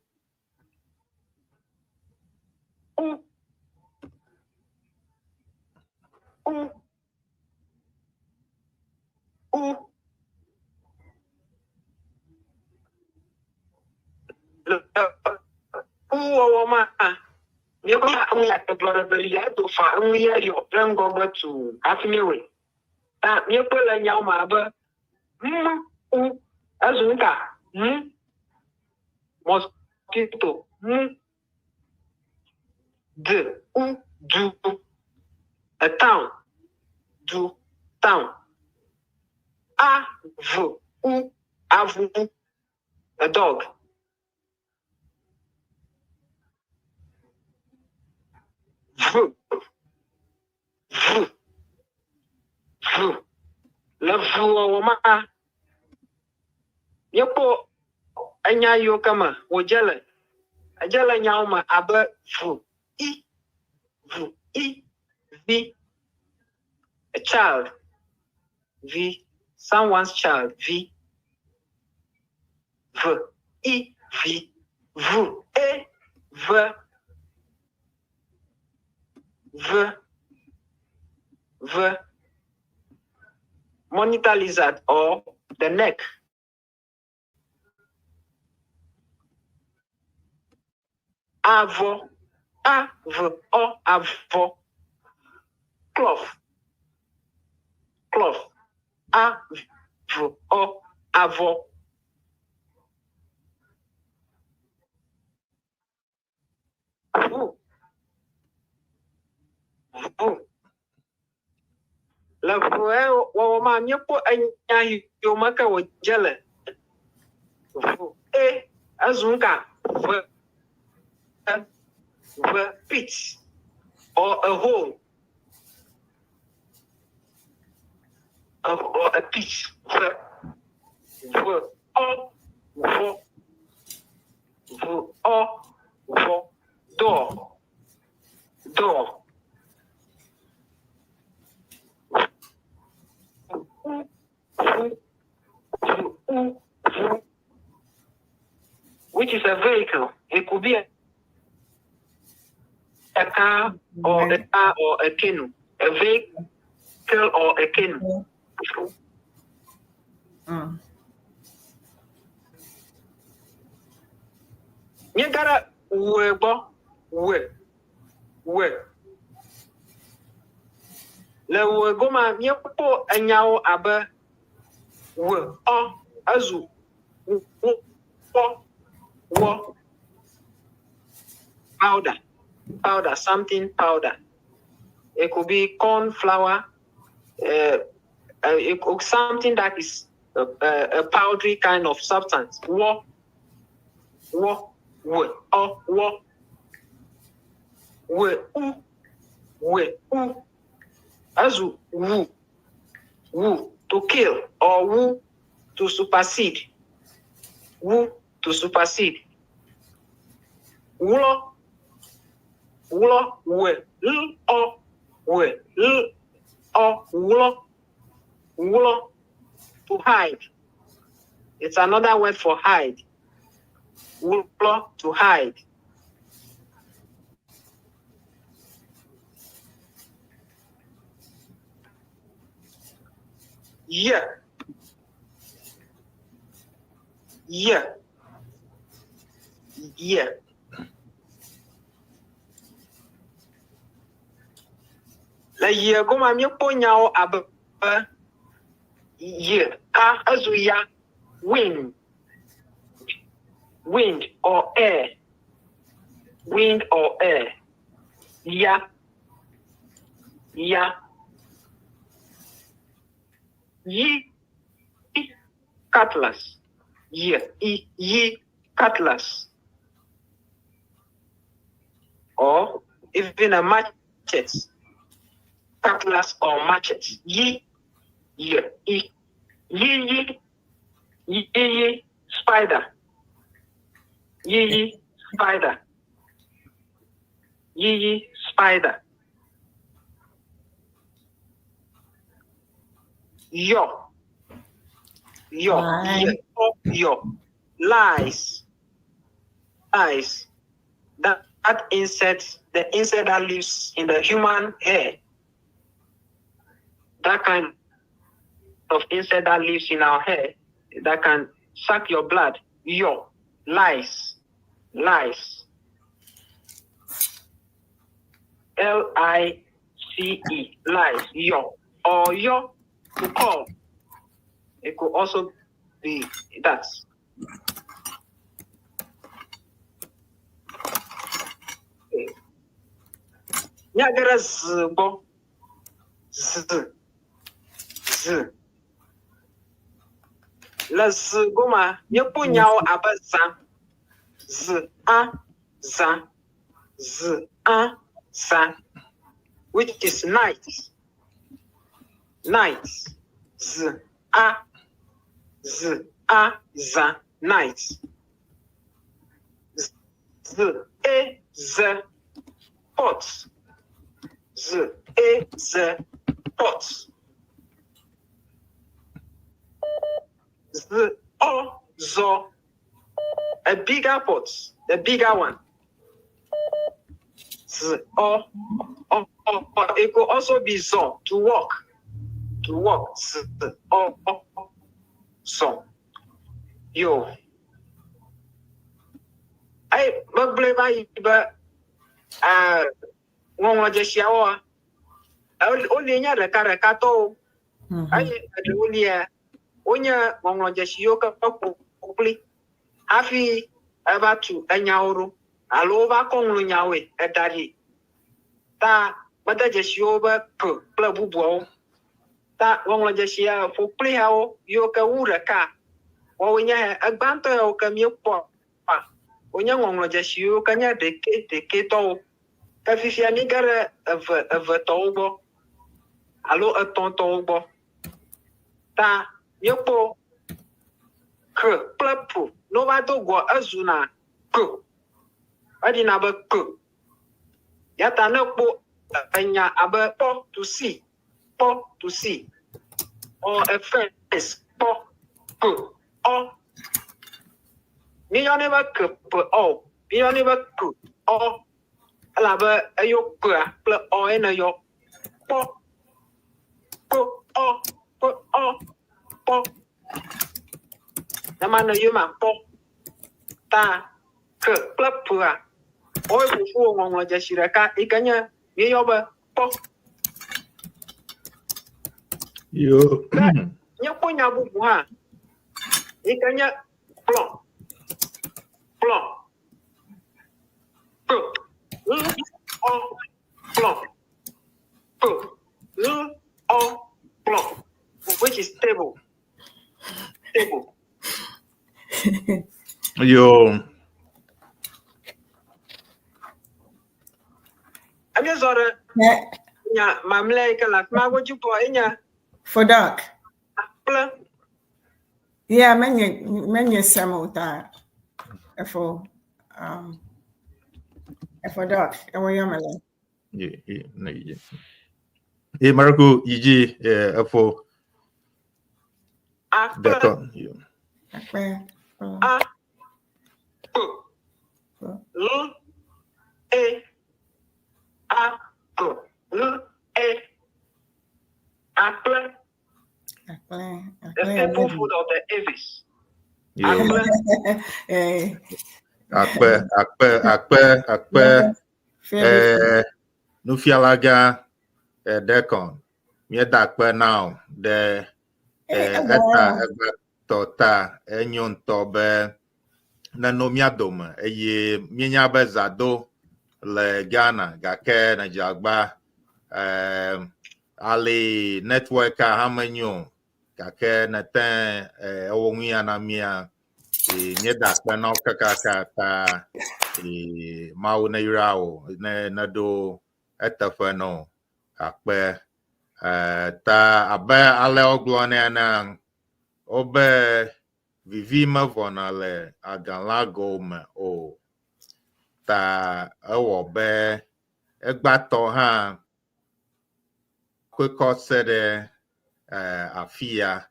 Mosquito. Do a town. Do town. Avu a dog. Lavuoma. Yopo anya yo kama wojele. Ajala nyauma abe v a child. V someone's child. V monitor lizard or the neck. Avo, cloth, avo. La voix wa ma nyepo anya yomaka wo jele. Azunka the pit or a hole or a pit door which is a vehicle. It could be a car or a canoe. A vehicle or a canoe. You gotta le wo goma mi po anyao abe azu powder, something powder. It could be corn flour, something that is a powdery kind of substance. Azu wu to kill or wu to supersede. Wu to supersede. Wulo we wulo to hide. It's another word for hide. Wulo to hide. Yeah. La year go my ponya ab year azu ya wind or air. Yeah. Ye cutlass. Ye cutlass. Or even a machete. Cutlass or machete. Ye spider. Ye spider. Yo. Lies. That insect, the insect that lives in the human hair. That kind of insect that lives in our hair that can suck your blood. Lice. Lice. Lice. Or to call. It could also be that. Nyagara zbo. La zgoma nyepunyao abaza. Za. Which is night. Night. Za. Night. Pot. Pot. A bigger pot, the bigger one. It could also be zo, to walk. So, yo. I believe Ŋɔŋlɔdzesiwo only nya ɖeka tɔwo. Eye eɖewolia wonye ŋɔŋlɔdzesiwo ke ƒoƒli hafi eva tu enyawo ɖo alo wova kɔ ŋlɔ nyawoe eda ɖi. Ta mede dzesiwo be p kple bubuawo. Ta ŋɔŋlɔdzesia ƒoƒli hawo yiwo ke wu ɖeka woawoe nye egbãtɔ yawo ke míekpɔ. Wonye ŋɔŋlɔdzesiwo ke nye ɖeke tɔwo. Ke fifia mi ge ɖe eve tɔwo gbɔ alo etɔ̃ tɔwo gbɔ. Ta míekpɔ k kple p no va do go ezuna k. Eɖina be k. Ya ta ne kpɔ enya abe pɔ to see. Or a fence pɔ k o. Mi yɔnɛ be k p o. Mi yɔnɛ be k o. Elabe eyo kpea kple o ene yɔ kpɔ Ema ne yoma kpɔ ta k kple pea woe ƒoƒu ŋɔŋlɔdzesi ɖeka yi ke nye míeyɔ be kpɔ. nya ponya bubu ha ikanya plon plon plon which is table Yo. I'm just order. Yeah, mamle kala mago jupo inya. For dark. Plan. Yeah, many samota. For dark. And we are Yeah. Hey, Marco, EG, for Dekorn. The staple food of the Eves. Akpe. Nufialaga, Dekorn. Me dakpe now. The eta tota enyon tobe na nomiadome eye mienya bezado le Ghana gake na jagba ali network hamenyo gake na ten owunya na mia nye dakpe na kakaka ta mau na yirao na do etafeno akpe ta abe ale oglone na obe vivima vonale agalago me o ta obe egbato ha kweko sede afia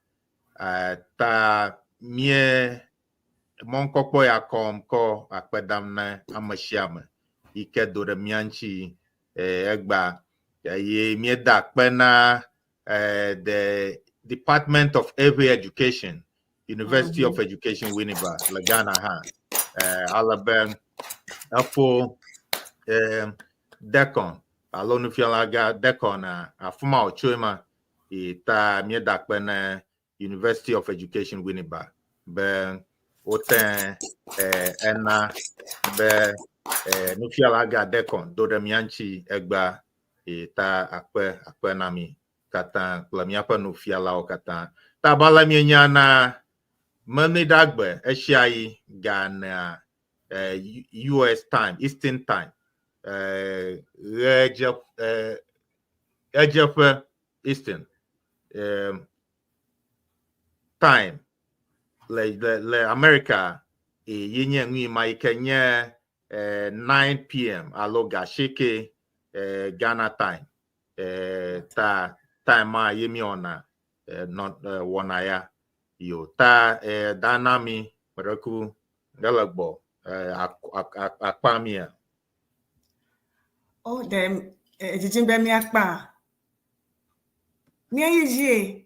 ta mie monkokpo ya komko akpedamne amashiame ike dore mianchi egba ye mie da pena the Department of Ewe Education, University of Education, Winneba, Ghana ha. Alabama, Afo, Dekorn, alo Nufialaga Dekorn afuma ochuema ita miedakpene University of Education, Winneba. Be oten ena be Nufialaga Dekorn dode mianchi egba ita akpe nami. Kata plamiapa Nufiala o kata tabala mienya na menidagbe eshiai Ghana US time Eastern time Ejef Eastern time le America yenye ngwi ma Kenya 9 p.m. alo gashike Ghana time ta time yemi ona not wonaya yo ta danami reku galagbo akpamia oh dem jijimbe mi akpa mi yiji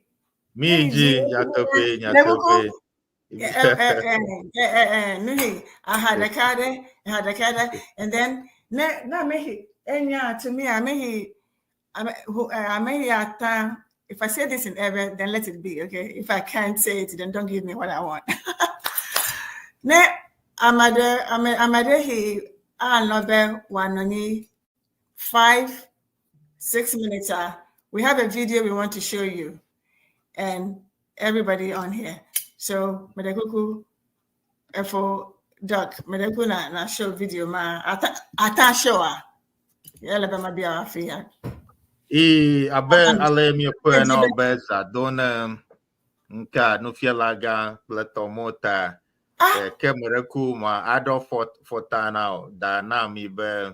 nyatofe nuhi I had a card and then na mehi enya to me I mehi if I say this in Ewe, then let it be, okay? If I can't say it, then don't give me what I want. Ne amade he anobe wanoni 5-6 minutes. We have a video we want to show you and everybody on here. So medekuku for doc medeku na show video ma ata show yele be ma bia afia. Abe ale mi kwe na obeza dona nka Nufialaga pletomota kemereku ma ado fotana da na mi be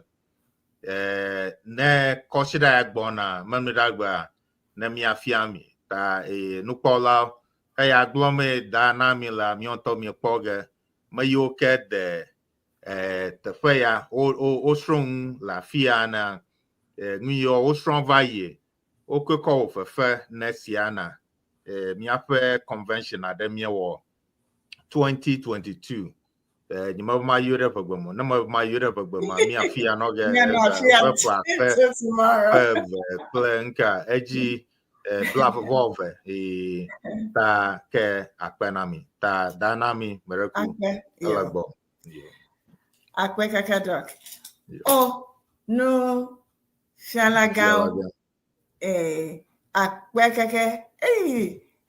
ne koshida agbona mamidagba na mi afiami ta nukola ya glome da na mi la mi onto mi poge mayo ke de tefeya o strong la fiana Nuyo o strong vaye o kweko ofefe na CEANA miafe convention ademie wo 2022 nyima ma yure fagbemo na ma yure fagbemo mi afia no ge plenka eji Blav volve ta ke akpenami ta danami mereku elagbo. Akwe kaka doc. Oh no Nufialaga akwe kaka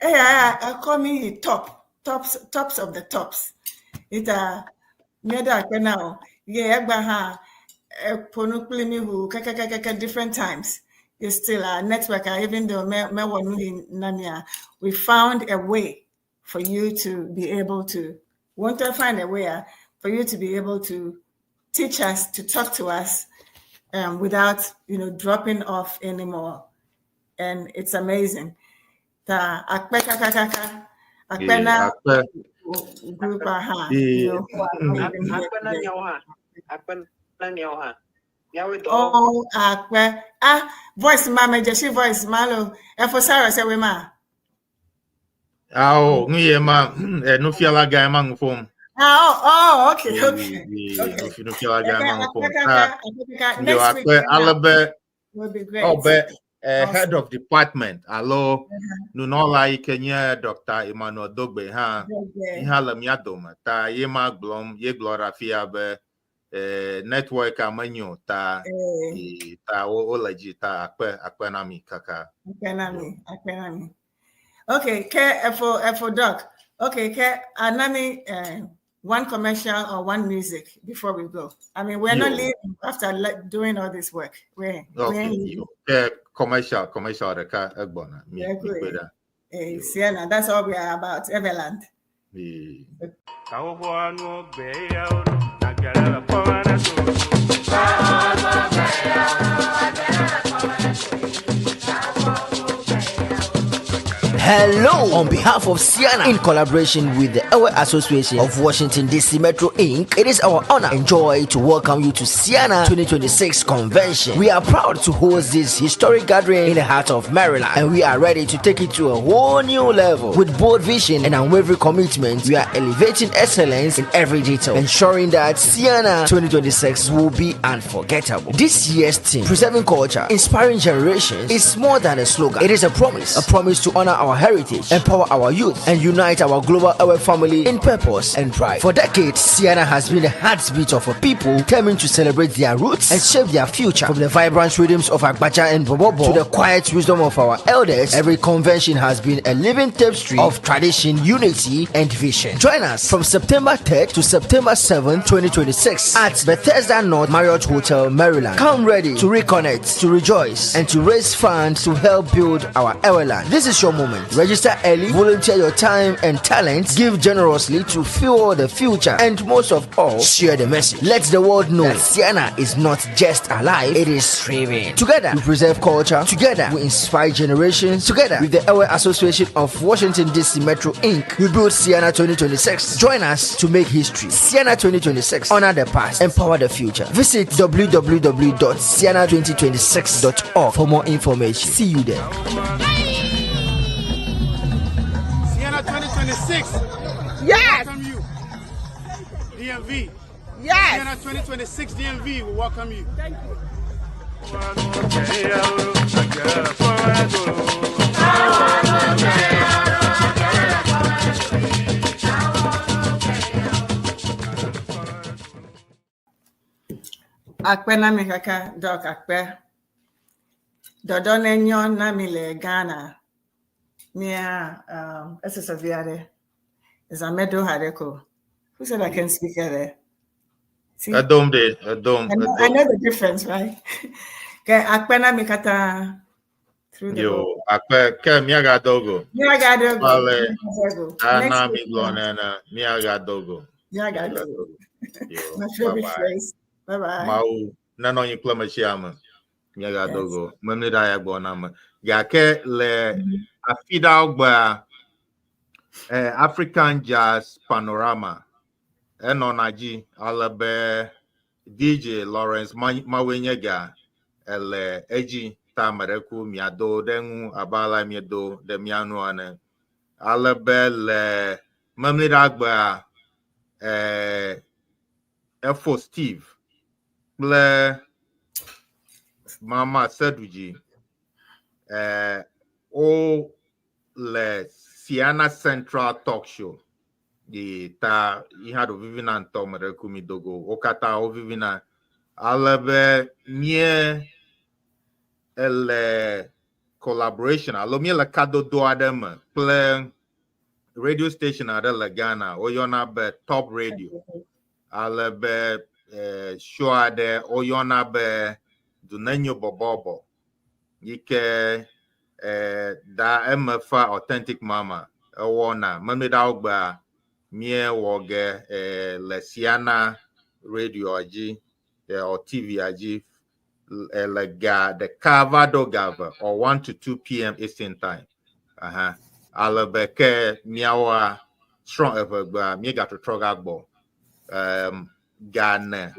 I call me tops of the tops. It meda akwe now. Yeah, egba ponukli who kaka different times. It's still a network. Even though we found a way for you to be able to find a way for you to be able to teach us, to talk to us without dropping off anymore. And it's amazing. Oh, voice mama, just voice malo. For Sarah, say we ma. Nufialaga among form. Oh, okay. Nufialaga among form. Next week, will be great. Oh, but head of department, allo, Nunola Kenya, Dr. Emmanuel Dogbe, Halamiadoma, ta Yema Blom, Ye Glorafia, network amanyo ta olaji ta akwenami kaka. Akwenami. Okay, for doc. Okay, anani one commercial or one music before we go. I mean, we're not leaving after doing all this work. We're commercial the car egbona. CEANA, that's all we are about. Everland. Hello, on behalf of CEANA, in collaboration with the Ewe Association of Washington DC Metro Inc., it is our honor and joy to welcome you to CEANA 2026 convention. We are proud to host this historic gathering in the heart of Maryland, and we are ready to take it to a whole new level. With bold vision and unwavering commitment, we are elevating excellence in every detail, ensuring that CEANA 2026 will be unforgettable. This year's theme, preserving culture, inspiring generations, is more than a slogan. It is a promise to honor our heritage, empower our youth, and unite our global Ewe family in purpose and pride. For decades, CEANA has been the heartbeat of a people determined to celebrate their roots and shape their future. From the vibrant rhythms of Agbaja and Bobobo to the quiet wisdom of our elders, every convention has been a living tapestry of tradition, unity, and vision. Join us from September 3rd to September 7th, 2026 at Bethesda North Marriott Hotel, Maryland. Come ready to reconnect, to rejoice, and to raise funds to help build our Ewe land. This is your moment. Register early, volunteer your time and talents, give generously to fuel the future, and most of all, share the message. Let the world know that CEANA is not just alive, it is thriving. Together, we preserve culture. Together, we inspire generations. Together, with the Ewe Association of Washington DC Metro Inc., we build CEANA 2026. Join us to make history. CEANA 2026. Honor the past, empower the future. Visit www.CEANA2026.org for more information. See you there. CEANA 2026. Yes. Welcome you. DMV. Yes. CEANA 2026 DMV will welcome you. Thank you. Akpe na mi kaka doc akpe. Dodo nenyo na mi le Ghana. Mia Esesaviade is a meadow hareko. Who said I can speak there? See, I know the difference, right? Okay, akpe na mi kata through the yo akpe ke miaga dogo. Miaga dogo. Ana mi glonena miaga dogo. Miaga dogo. Yo. My favorite phrase. Bye bye. Mau nano yi klama chiama. Miaga dogo. Memni da ya gbonama. Ya ke le afida ogba African Jazz Panorama. Enonaji alabe DJ Lawrence Mawenyega ele eji tamareku miado dengu abala miedo de mianu ane alabe le mamniragba Efo Steve le Mama Seduji o le CEANA Central Talk Show. Ta ihado vivina ntomere kumi dogo. Okata o vivina alebe mie ele collaboration. Alo mie le kado do ademe ple radio station ade le Ghana. Oyona be Top Radio. Alebe show ade oyona be Dunenyo Bobobo. Yike da emefa Authentic Mama. Ewona mameda ogba mie woge le CEANA radio aji or TV aji lega the Cavado Gava or 1 to 2 p.m. Eastern time. Alabeke miawa strong Eʋegbe mi gato trogagbo. Ghana.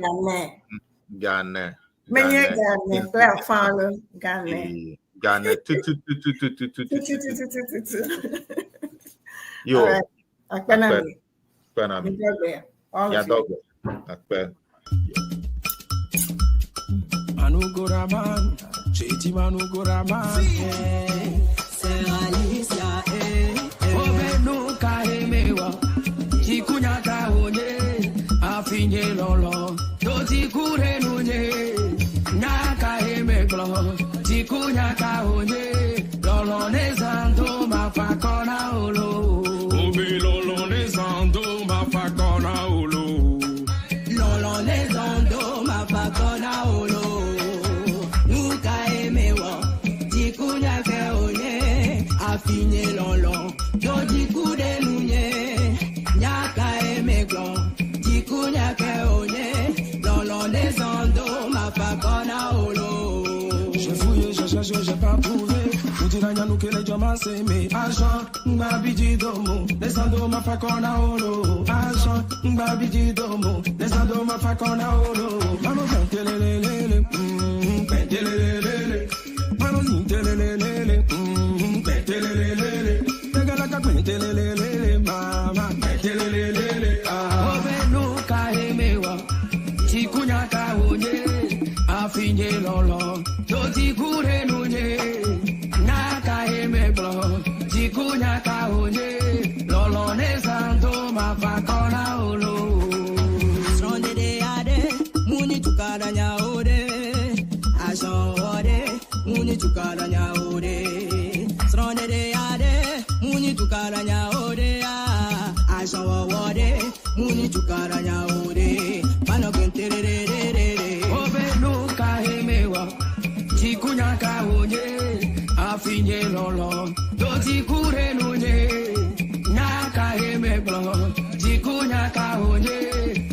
Menye Ghana, black follow Ghana. Ghana. Yo. Apprende. Manu Goraman, Cheti Manu Goraman, Seralisia, Ovenu Kaemewa, Tikunya Kaone, Afinye Lolo, Doti Kurenune, Nakaemeglo, Tikunya Kaone, Lolo Nezando, Mafakona Olo, Obi Lolo Nezando, Mafakona Olo, Lolo Nezando, Mafakona Olo. Afine lolo, do diku de lunye, nyaka emeglon, diku nyaka onye, lolo les ando, ma fakona olo. J'ai fouillé, j'ai cherché, j'ai pas trouvé. Vous direz à nous que les diamants c'est mes agents, m'habiti domo, les ando, ma fakona olo. Agent, m'habiti domo, les ando, ma fakona olo. Mano pentelelele, pentelelele, mano nintelelele, telelele, mama, telelele, Ovenu Kaemewa, Tikunya Kaone, Afinye Lolo, Doti Kurenune, Nakaemeglo, Tikunya Kaone, Lolo Nezando, Mafakona Olo. Sonde de Ade, Muni Tukaranya Ode, Ason Ode, Muni Tukaranya Ode, Sonde de Ade, Muni Tukaranya Ode, Ason Ode, Muni Tukaranya Ode, Manokentere, Ovenu Kaemewa, Tikunya Kaone, Afinye Lolo, Doti Kurenune, Nakaemeglo, Tikunya Kaone,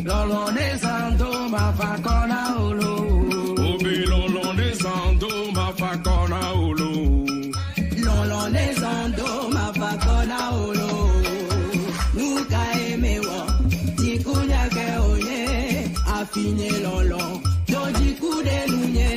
Lolo Nezando, Mafakona Olo, Obi Lolo Nezando, Mafakona Olo, Lolo Nezando, Mafakona Olo, Nukaemewa, Tikunya Kaone, Afine Lolo, Doti Kurenune,